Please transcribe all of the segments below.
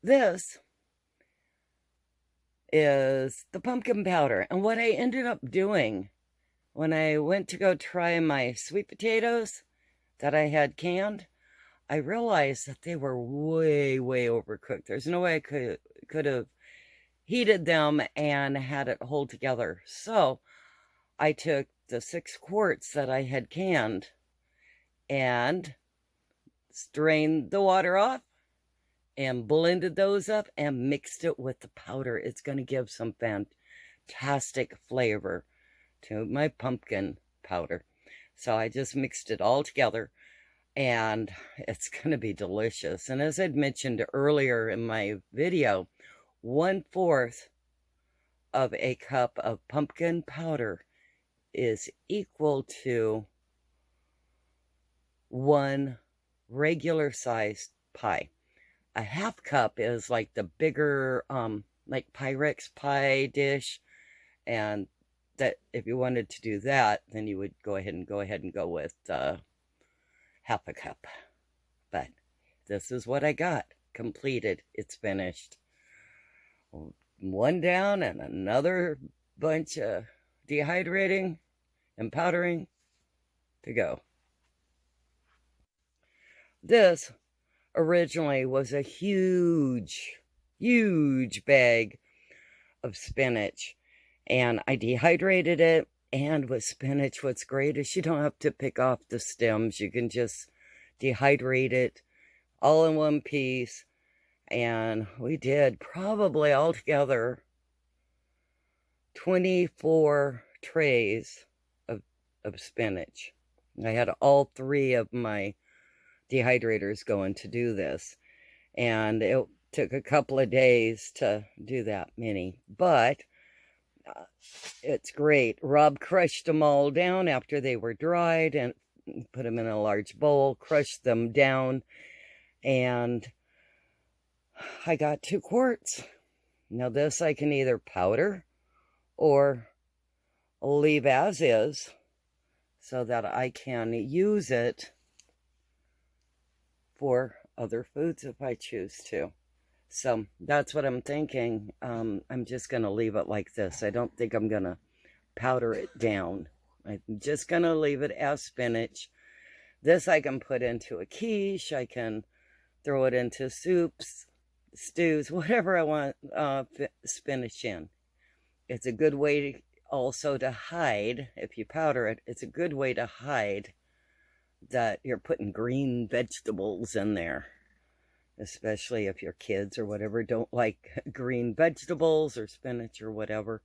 this is the pumpkin powder. And what I ended up doing when I went to go try my sweet potatoes that I had canned, I realized that they were way, way overcooked. There's no way I could have heated them and had it hold together. So I took the 6 quarts that I had canned and strained the water off and blended those up and mixed it with the powder. It's going to give some fantastic flavor to my pumpkin powder. So I just mixed it all together and it's going to be delicious. And as I'd mentioned earlier in my video, 1/4 of a cup of pumpkin powder is equal to 1 regular sized pie. A 1/2 cup is like the bigger, like Pyrex pie dish. And that if you wanted to do that, then you would go ahead and go with 1/2 cup. But this is what I got completed. It's finished. 1 down and another bunch of dehydrating and powdering to go. This originally was a huge, huge bag of spinach, and I dehydrated it. And with spinach, what's great is you don't have to pick off the stems. You can just dehydrate it all in one piece. And we did probably altogether 24 trays of spinach. I had all 3 of my dehydrators going to do this. And it took a couple of days to do that many. But it's great. Rob crushed them all down after they were dried and put them in a large bowl, crushed them down, and I got 2 quarts. Now this I can either powder or leave as is so that I can use it for other foods if I choose to. So that's what I'm thinking. I'm just going to leave it like this. I don't think I'm going to powder it down. I'm just going to leave it as spinach. This I can put into a quiche. I can throw it into soups, stews, whatever I want spinach in. It's a good way also to hide, if you powder it, it's a good way to hide that you're putting green vegetables in there. Especially if your kids or whatever don't like green vegetables or spinach or whatever.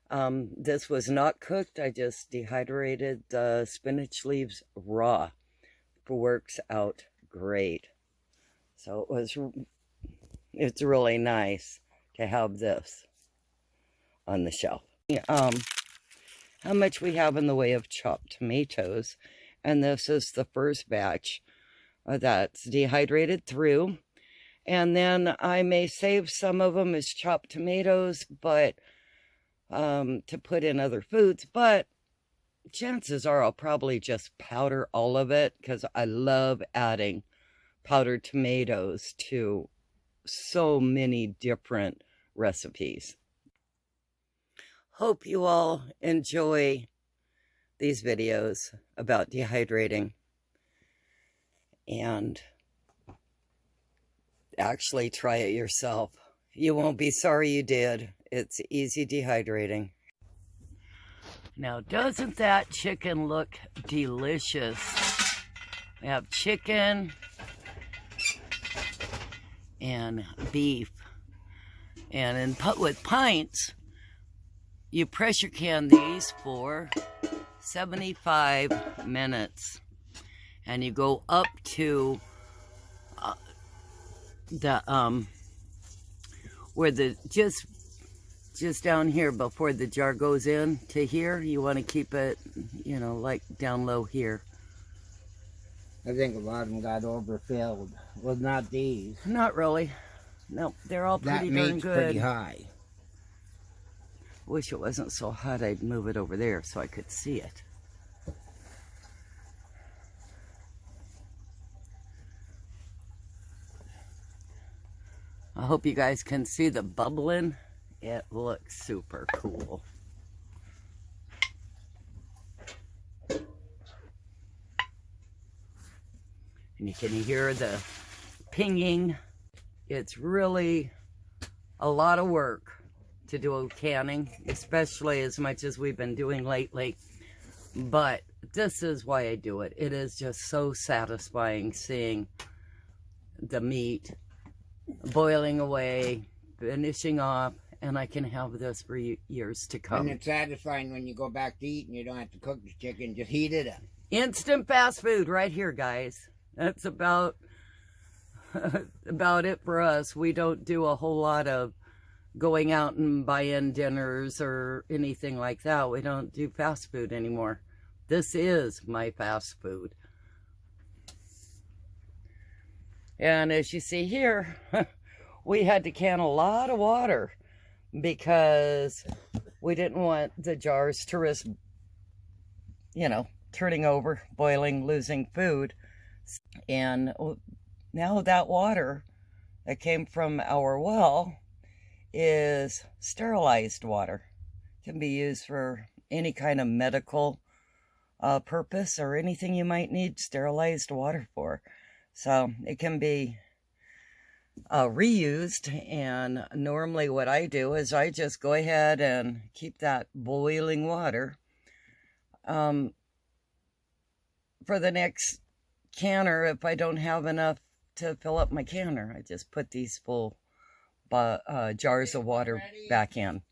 This was not cooked. I just dehydrated the spinach leaves raw. It works out great. So it's really nice to have this on the shelf. How much we have in the way of chopped tomatoes. And this is the first batch that's dehydrated through. And then I may save some of them as chopped tomatoes, but to put in other foods. But chances are I'll probably just powder all of it because I love adding powdered tomatoes to so many different recipes. Hope you all enjoy these videos about dehydrating and actually try it yourself. You won't be sorry you did. It's easy dehydrating. Now, doesn't that chicken look delicious? We have chicken and beef. And with pints, you pressure can these for 75 minutes. And you go up to where the just down here before the jar goes in to here. You want to keep it, you know, like down low here. I think a lot of them got overfilled. Well, not these. Not really. No, they're all pretty darn good. Pretty high. Wish it wasn't so hot. I'd move it over there so I could see it. I hope you guys can see the bubbling. It looks super cool. And you can hear the pinging. It's really a lot of work to do canning, especially as much as we've been doing lately. But this is why I do it. It is just so satisfying seeing the meat boiling away, finishing off, and I can have this for years to come. And it's satisfying when you go back to eat and you don't have to cook the chicken, just heat it up. Instant fast food right here, guys. That's about it for us. We don't do a whole lot of going out and buying dinners or anything like that. We don't do fast food anymore. This is my fast food. And as you see here, we had to can a lot of water because we didn't want the jars to risk, you know, turning over, boiling, losing food. And now that water that came from our well is sterilized water. It can be used for any kind of medical purpose or anything you might need sterilized water for. So it can be reused, and normally what I do is I just go ahead and keep that boiling water for the next canner. If I don't have enough to fill up my canner, I just put these full jars of water back in.